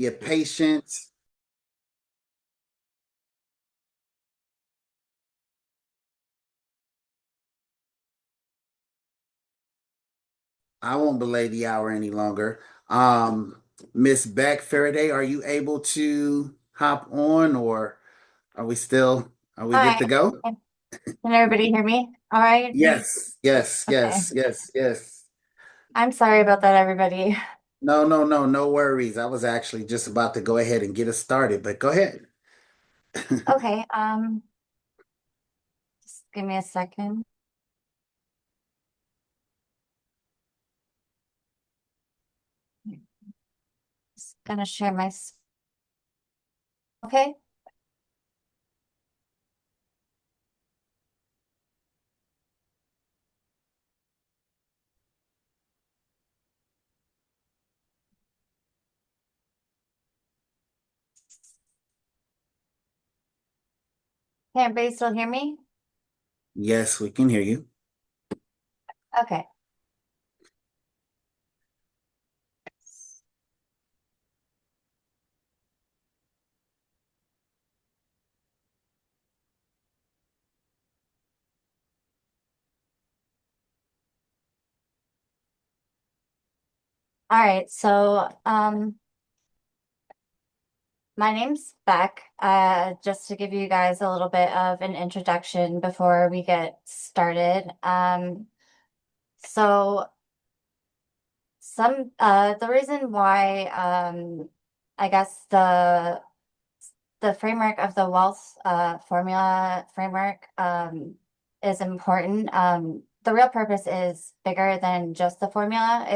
your patience. I won't belay the hour any longer. Miss Beck Faraday, are you able to hop on, or are we good Hi, to go? can everybody hear me? All right. Yes, yes, Okay. yes, yes, yes. I'm sorry about that, everybody. No, no, no, no worries. I was actually just about to go ahead and get us started, but go ahead. Okay, just give me a second. Just gonna share my, okay. Can everybody still hear me? Yes, we can hear you. Okay. All right, so my name's Beck. Just to give you guys a little bit of an introduction before we get started. So the reason why I guess the framework of the wealth formula framework is important. The real purpose is bigger than just the formula.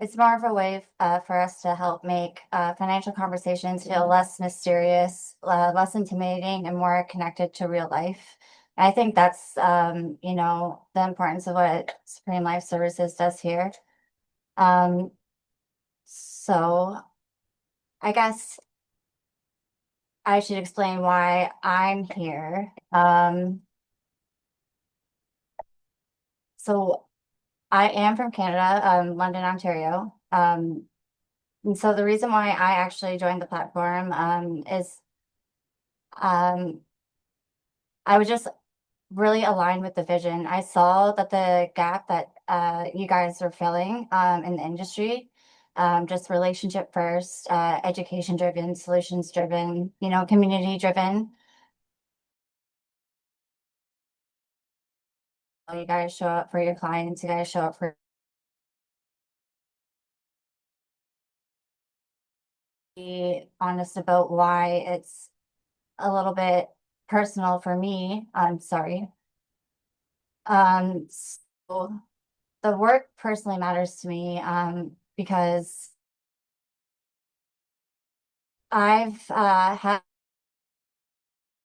It's more of a way for us to help make financial conversations feel less mysterious, less intimidating, and more connected to real life. I think that's the importance of what Supreme Life Services does here. Um, so I guess I should explain why I'm here. So I am from Canada, London, Ontario. And so the reason why I actually joined the platform is um, I was just really aligned with the vision. I saw that the gap that you guys are filling in the industry, just relationship first, education driven, solutions driven, community driven. You guys show up for your clients, you guys show up for be honest about why it's a little bit personal for me. I'm sorry. So the work personally matters to me because I've had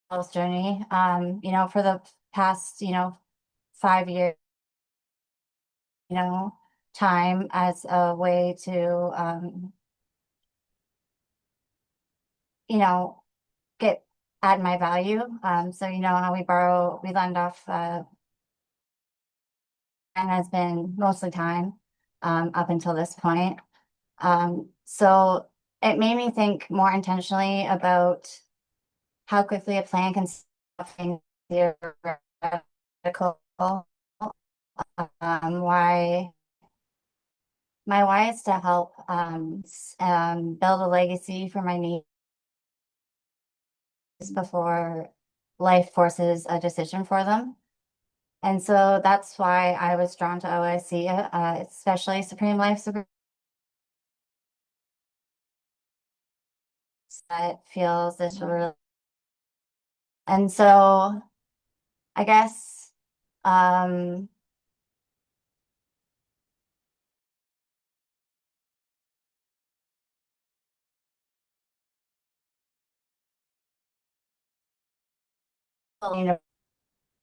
a health journey, for the past, 5 years, you know, time as a way to, you know, get at my value. So you know how we lend off and has been mostly time up until this point. So it made me think more intentionally about how quickly a plan can stop things theoretical. Why my why is to help build a legacy for my niece before life forces a decision for them. And so that's why I was drawn to OIC, especially Supreme Life Support that feels this really. And so I guess um,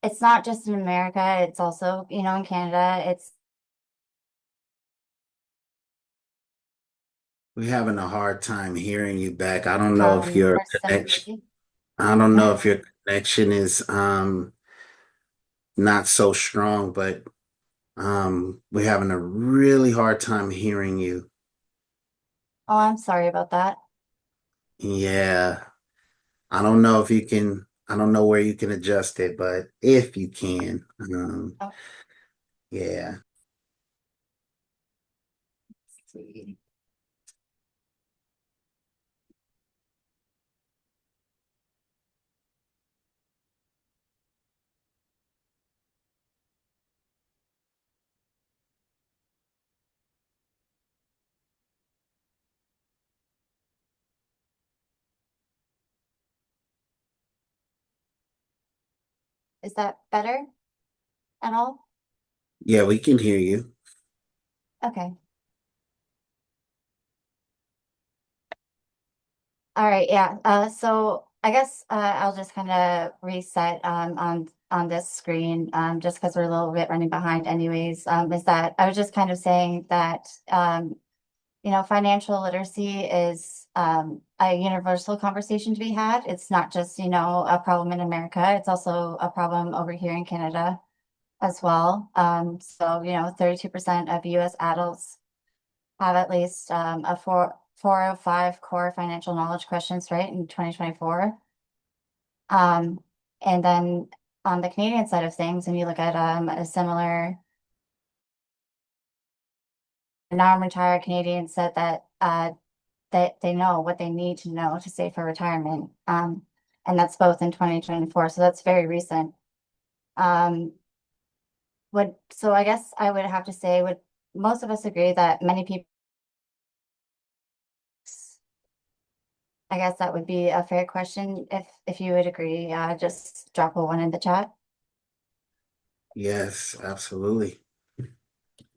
it's not just in America, it's also, in Canada. It's We're having a hard time hearing you back. I don't know if your for connection, simply. I don't know if your connection is not so strong, but we're having a really hard time hearing you. Oh, I'm sorry about that. Yeah, I don't know if you can, I don't know where you can adjust it, but if you can, Oh, yeah. let's see. Is that better at all? Yeah, we can hear you. Okay. All right, yeah. So I guess I'll just kind of reset on this screen, just because we're a little bit running behind anyways. Is that I was just kind of saying that financial literacy is a universal conversation to be had. It's not just, a problem in America. It's also a problem over here in Canada as well. So, 32% of US adults have at least a 405 core financial knowledge questions, right, in 2024. Um, and then on the Canadian side of things, when you look at a similar non-retired Canadian said that they know what they need to know to save for retirement. And that's both in 2024. So that's very recent. Um, so I guess I would have to say, would most of us agree that many people, I guess that would be a fair question. If you would agree, just drop a one in the chat. Yes, absolutely.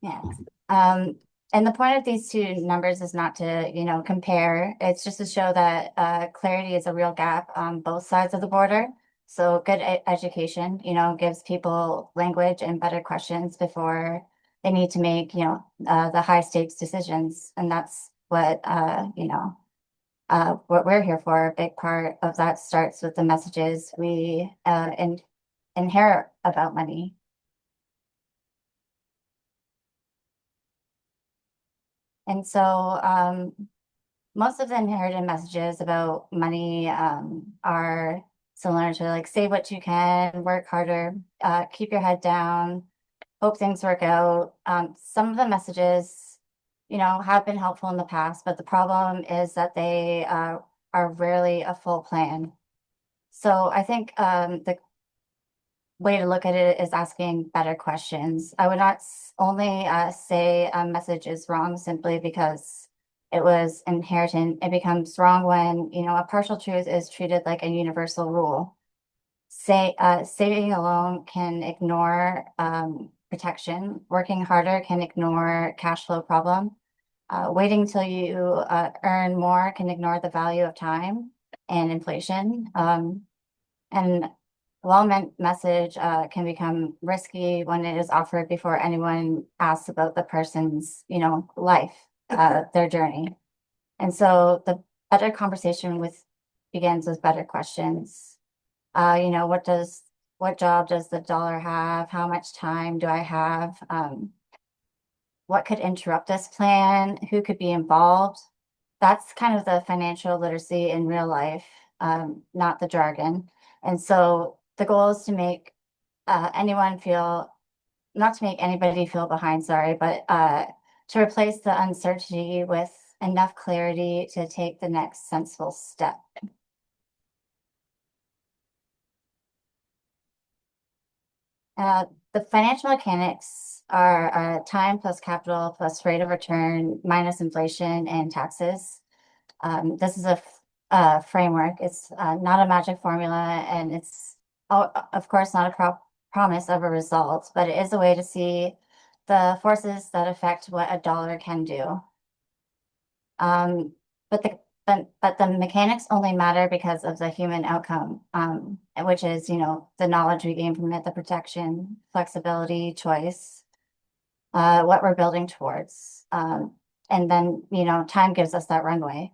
Yeah. Um, and the point of these two numbers is not to, compare. It's just to show that clarity is a real gap on both sides of the border. So good education, gives people language and better questions before they need to make, the high stakes decisions. And that's what we're here for. A big part of that starts with the messages we inherit about money. And so, most of the inherited messages about money are similar to like save what you can, work harder, keep your head down, hope things work out. Some of the messages, have been helpful in the past, but the problem is that they are rarely a full plan. So I think the way to look at it is asking better questions. I would not only say a message is wrong simply because it was inherited. It becomes wrong when, a partial truth is treated like a universal rule. Saving alone can ignore protection. Working harder can ignore cash flow problem. Waiting till you earn more can ignore the value of time and inflation. And well-meant message can become risky when it is offered before anyone asks about the person's, life, their journey. And so the better conversation with begins with better questions. What job does the dollar have? How much time do I have? What could interrupt this plan? Who could be involved? That's kind of the financial literacy in real life, not the jargon. And so the goal is to make anyone feel, not to make anybody feel behind, sorry, but to replace the uncertainty with enough clarity to take the next sensible step. Uh, the financial mechanics are time plus capital plus rate of return minus inflation and taxes. This is a framework. It's not a magic formula, and it's, of course, not a promise of a result, but it is a way to see the forces that affect what a dollar can do. Um, but the mechanics only matter because of the human outcome, which is, the knowledge we gain from it, the protection, flexibility, choice, what we're building towards. And then, time gives us that runway.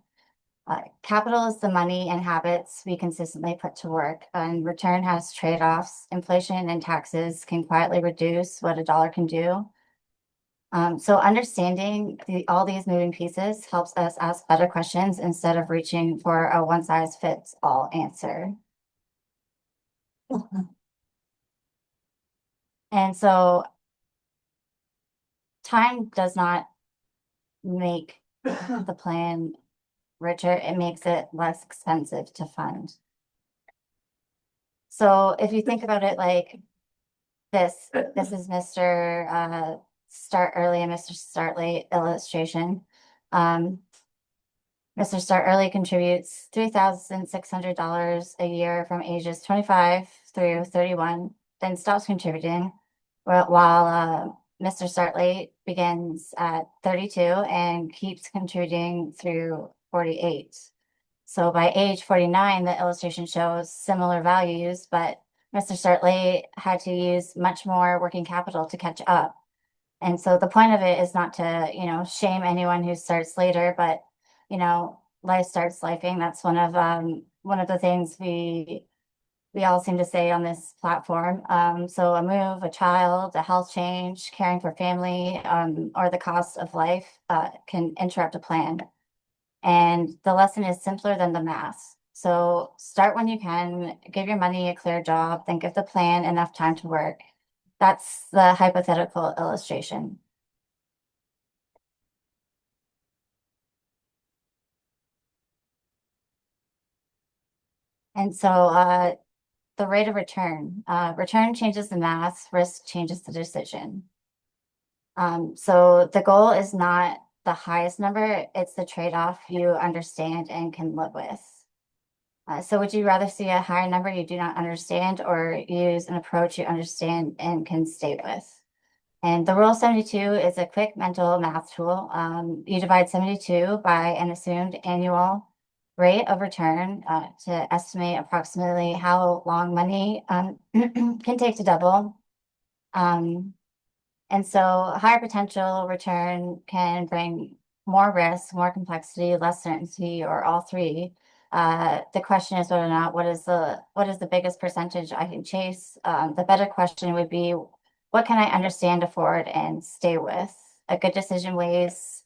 Capital is the money and habits we consistently put to work, and return has trade-offs. Inflation and taxes can quietly reduce what a dollar can do. So understanding all these moving pieces helps us ask better questions instead of reaching for a one size fits all answer. And so time does not make the plan richer, it makes it less expensive to fund. So if you think about it like this is Mr. Start Early and Mr. Start Late illustration. Um, Mr. Start Early contributes $3,600 a year from ages 25 through 31, then stops contributing, while Mr. Start Late begins at 32 and keeps contributing through 48. So by age 49, the illustration shows similar values, but Mr. Start Late had to use much more working capital to catch up. And so the point of it is not to, shame anyone who starts later, but, life starts lifing. That's one of the things we all seem to say on this platform. So a move, a child, a health change, caring for family, or the cost of life can interrupt a plan. And the lesson is simpler than the math. So start when you can, give your money a clear job, then give the plan enough time to work. That's the hypothetical illustration. And so the rate of return, return changes the math, risk changes the decision. So the goal is not the highest number, it's the trade-off you understand and can live with. So would you rather see a higher number you do not understand or use an approach you understand and can stay with? And the rule of 72 is a quick mental math tool. You divide 72 by an assumed annual rate of return to estimate approximately how long money can take to double. Um, and so higher potential return can bring more risk, more complexity, less certainty, or all three. The question is whether or not what is the biggest percentage I can chase. The better question would be, what can I understand, afford, and stay with? A good decision weighs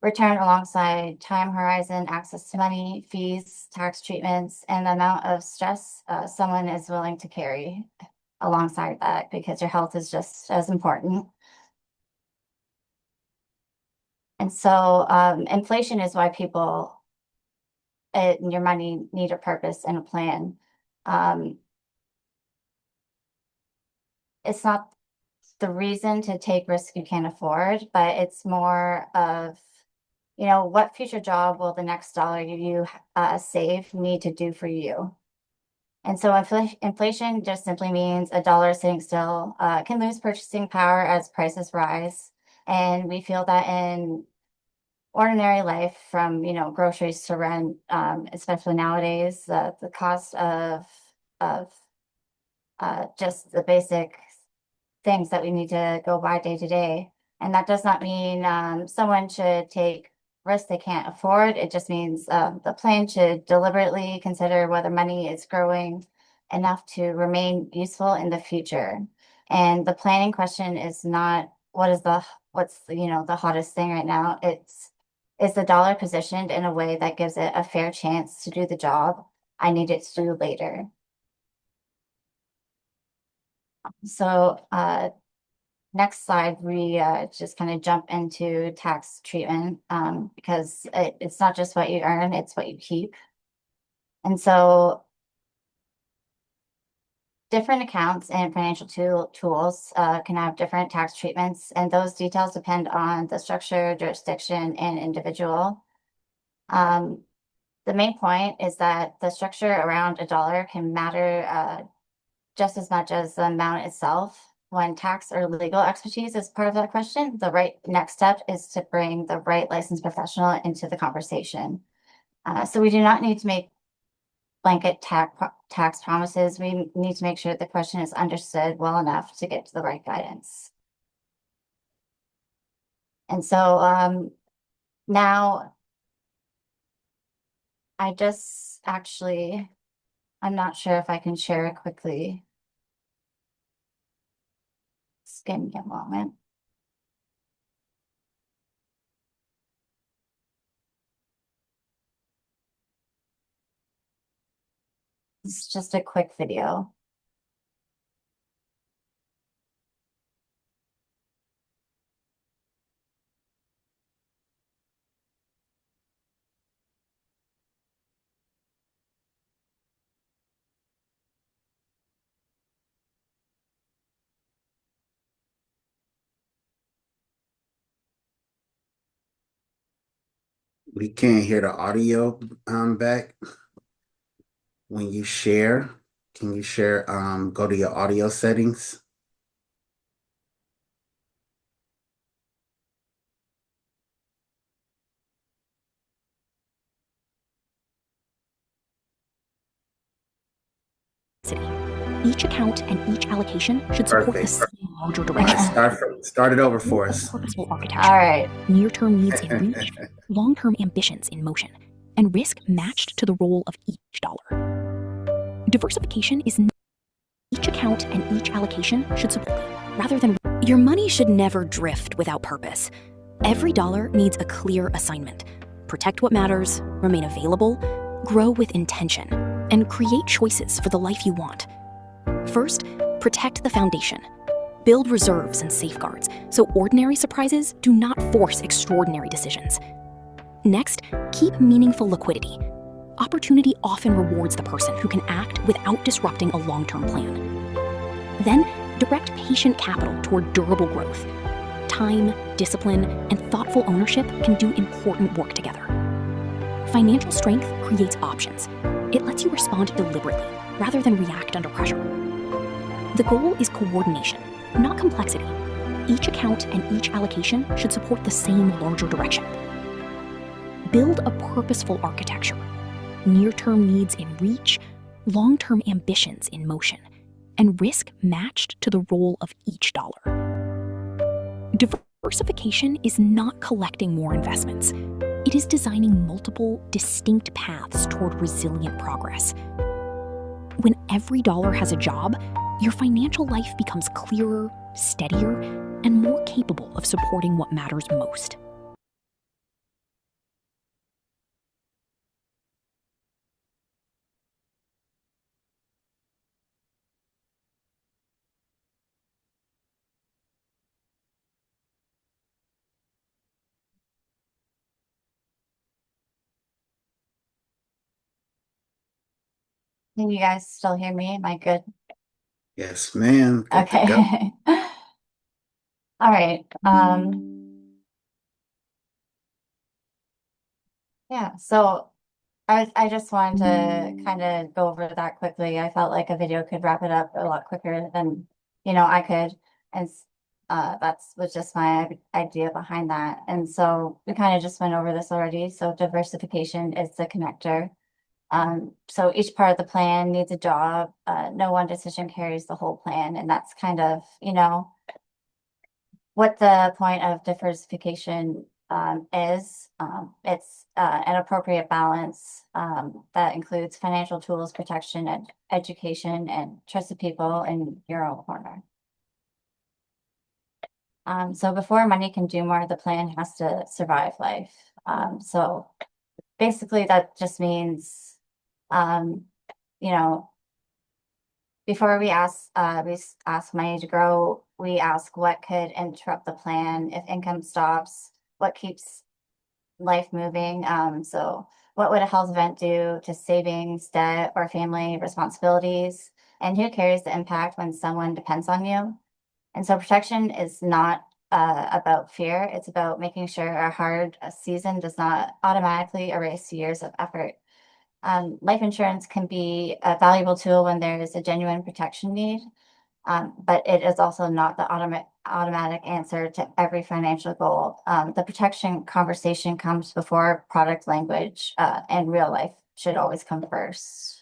return alongside time horizon, access to money, fees, tax treatments, and the amount of stress someone is willing to carry alongside that because your health is just as important. And so inflation is why people and your money need a purpose and a plan. Um, it's not the reason to take risk you can't afford, but it's more of, what future job will the next dollar you save need to do for you? And so inflation just simply means a dollar sitting still can lose purchasing power as prices rise. And we feel that in ordinary life from, groceries to rent, especially nowadays, the cost of just the basic things that we need to go by day to day. And that does not mean someone should take risks they can't afford. It just means the plan should deliberately consider whether money is growing enough to remain useful in the future. And the planning question is not what's the hottest thing right now. It's is the dollar positioned in a way that gives it a fair chance to do the job I need it to do later. So next slide, we just kind of jump into tax treatment because it's not just what you earn, it's what you keep. And so different accounts and financial tools can have different tax treatments, and those details depend on the structure, jurisdiction, and individual. Um, the main point is that the structure around a dollar can matter just as much as the amount itself. When tax or legal expertise is part of that question, the right next step is to bring the right licensed professional into the conversation. So we do not need to make blanket tax promises. We need to make sure the question is understood well enough to get to the right guidance. And so now I just actually, I'm not sure if I can share it quickly. Just give me a moment. It's just a quick video. We can't hear the audio back when you share. Can you share go to your audio settings? Each account and each allocation should support the Perfect. same larger All right, direction. start it over Build for a us. purposeful All architecture, right. near-term needs in reach, long-term ambitions in motion, and risk matched to the role of each dollar. Diversification is each account and each allocation should support rather than your money should never drift without purpose. Every dollar needs a clear assignment. Protect what matters, remain available, grow with intention, and create choices for the life you want. First, protect the foundation. Build reserves and safeguards so ordinary surprises do not force extraordinary decisions. Next, keep meaningful liquidity. Opportunity often rewards the person who can act without disrupting a long-term plan. Then, direct patient capital toward durable growth. Time, discipline, and thoughtful ownership can do important work together. Financial strength creates options. It lets you respond deliberately rather than react under pressure. The goal is coordination, not complexity. Each account and each allocation should support the same larger direction. Build a purposeful architecture. Near-term needs in reach, long-term ambitions in motion, and risk matched to the role of each dollar. Diversification is not collecting more investments. It is designing multiple, distinct paths toward resilient progress. When every dollar has a job, your financial life becomes clearer, steadier, and more capable of supporting what matters most. Can you guys still hear me? Am I good? Yes, ma'am. Good to go. Okay. All right. Yeah, so I just wanted to kind of go over that quickly. I felt like a video could wrap it up a lot quicker than, I could. And that's was just my idea behind that. And so we kind of just went over this already. So diversification is the connector. So each part of the plan needs a job. No one decision carries the whole plan. And that's kind of, what the point of diversification is. It's an appropriate balance that includes financial tools, protection, and education, and trusted people in your own corner. So before money can do more, the plan has to survive life. So basically, that just means, um, you know, before we ask money to grow, we ask what could interrupt the plan if income stops, what keeps life moving. So what would a health event do to savings, debt, or family responsibilities? And who carries the impact when someone depends on you? And so protection is not about fear. It's about making sure a hard season does not automatically erase years of effort. Life insurance can be a valuable tool when there is a genuine protection need, but it is also not the automatic answer to every financial goal. The protection conversation comes before product language, and real life should always come first.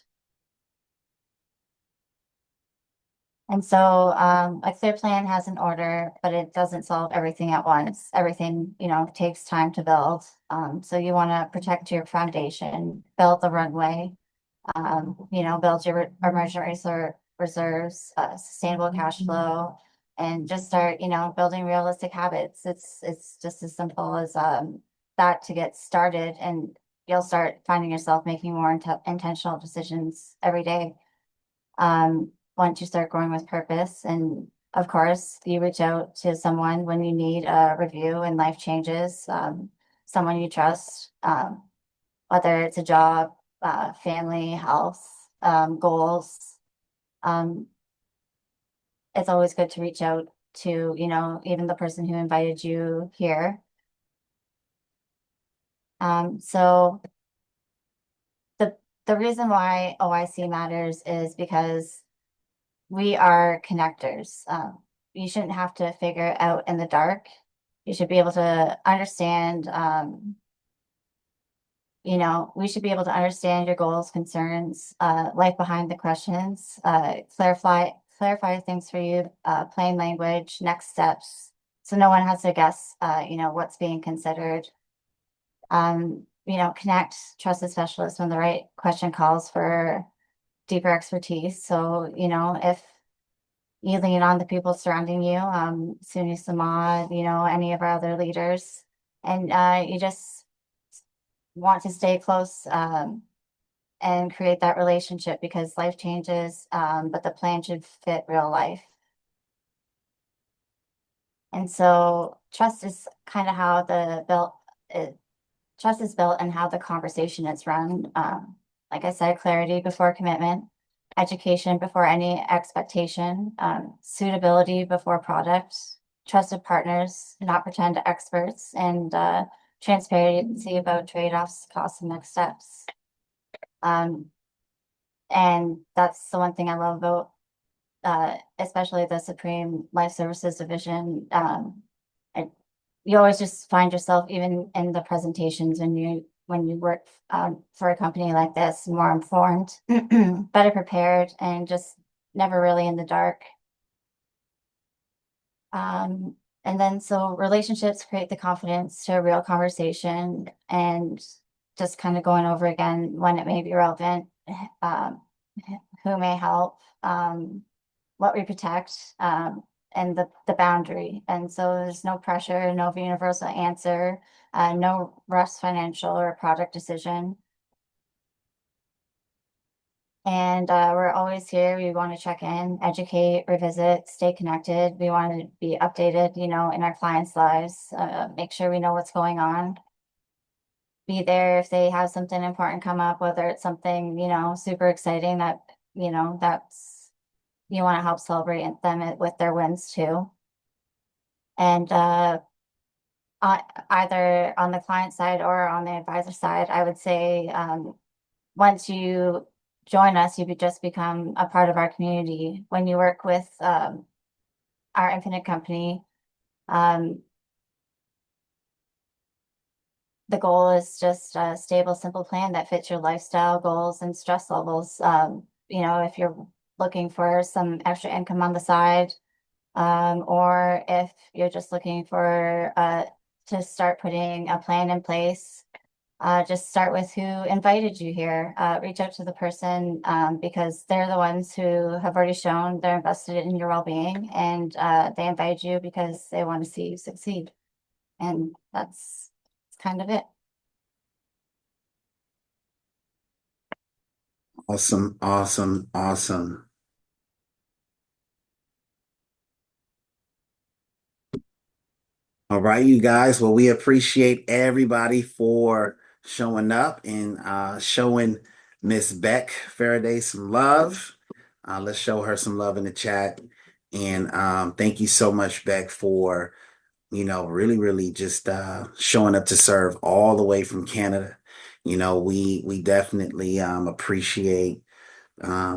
And so a clear plan has an order, but it doesn't solve everything at once. Everything, takes time to build. So you want to protect your foundation, build the runway, build your emergency reserves, sustainable cash flow, and just start, building realistic habits. It's just as simple as that to get started. And you'll start finding yourself making more intentional decisions every day. Once you start growing with purpose, and of course, you reach out to someone when you need a review and life changes, someone you trust, whether it's a job, family, health, goals. Um, it's always good to reach out to, even the person who invited you here. So the the reason why OIC matters is because we are connectors. You shouldn't have to figure it out in the dark. You should be able to understand, we should be able to understand your goals, concerns, life behind the questions, clarify things for you, plain language, next steps. So no one has to guess, what's being considered. Connect, trust a specialist when the right question calls for deeper expertise. So, if you lean on the people surrounding you, Suni Samad, any of our other leaders, and you just want to stay close and create that relationship because life changes, but the plan should fit real life. And so trust is kind of how trust is built and how the conversation is run. Like I said, clarity before commitment, education before any expectation, suitability before product, trusted partners, not pretend experts, and transparency about trade-offs, costs, and next steps. And that's the one thing I love about especially the Supreme Life Services Division. You always just find yourself, even in the presentations, when you work for a company like this, more informed, better prepared, and just never really in the dark. And then so relationships create the confidence to a real conversation, and just kind of going over again when it may be relevant, um, who may help, what we protect, and the boundary. And so there's no pressure, no universal answer, no rush financial or product decision. And we're always here. We want to check in, educate, revisit, stay connected. We want to be updated, in our clients' lives, make sure we know what's going on. Be there if they have something important come up, whether it's something, super exciting that, that's you want to help celebrate them with their wins too. And either on the client side or on the advisor side, I would say once you join us, you could just become a part of our community. When you work with our Infinite company, the goal is just a stable, simple plan that fits your lifestyle goals and stress levels. If you're looking for some extra income on the side, or if you're just looking for to start putting a plan in place, just start with who invited you here. Reach out to the person because they're the ones who have already shown they're invested in your well-being, and they invited you because they want to see you succeed. And that's kind of it. Awesome, awesome, awesome. All right, you guys. Well, we appreciate everybody for showing up and showing Miss Beck Faraday some love. Let's show her some love in the chat. And thank you so much, Beck, for really, really just showing up to serve all the way from Canada. We definitely appreciate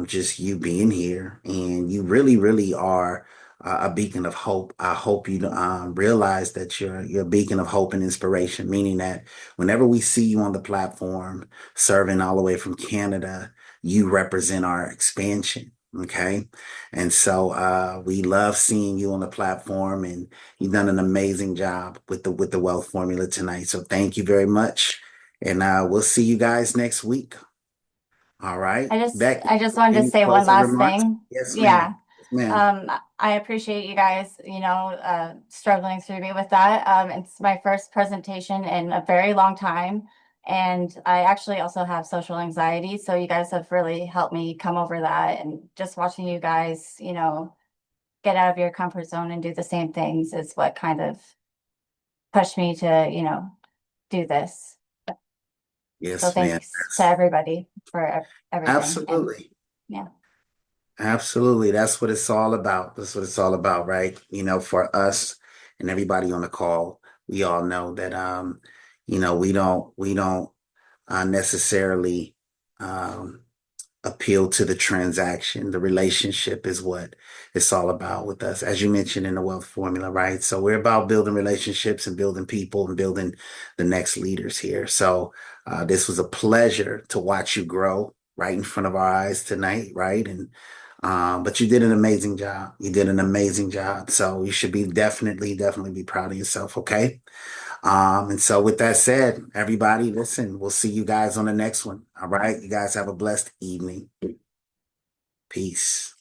just you being here, and you really, really are a beacon of hope. I hope you realize that you're a beacon of hope and inspiration, meaning that whenever we see you on the platform serving all the way from Canada, you represent our expansion. Okay. And so we love seeing you on the platform, and you've done an amazing job with the wealth formula tonight. So thank you very much. And we'll see you guys next week. All right. I just Beck, I just wanted to any say one closing last remarks? thing. Yes, ma'am. Yeah. Yes, ma'am. I appreciate you guys, struggling through me with that. It's my first presentation in a very long time. And I actually also have social anxiety. So you guys have really helped me come over that. And just watching you guys, get out of your comfort zone and do the same things is what kind of pushed me to, do this. So Yes, man. thanks to everybody for everything. And Absolutely. yeah. Absolutely. That's what it's all about. That's what it's all about, right? For us and everybody on the call, we all know that we don't necessarily um appeal to the transaction. The relationship is what it's all about with us, as you mentioned in the wealth formula, right? So we're about building relationships and building people and building the next leaders here. So this was a pleasure to watch you grow right in front of our eyes tonight, right? And but you did an amazing job. You did an amazing job. So you should be definitely be proud of yourself, okay? And so with that said, everybody, listen, we'll see you guys on the next one. All right. You guys have a blessed evening. Peace.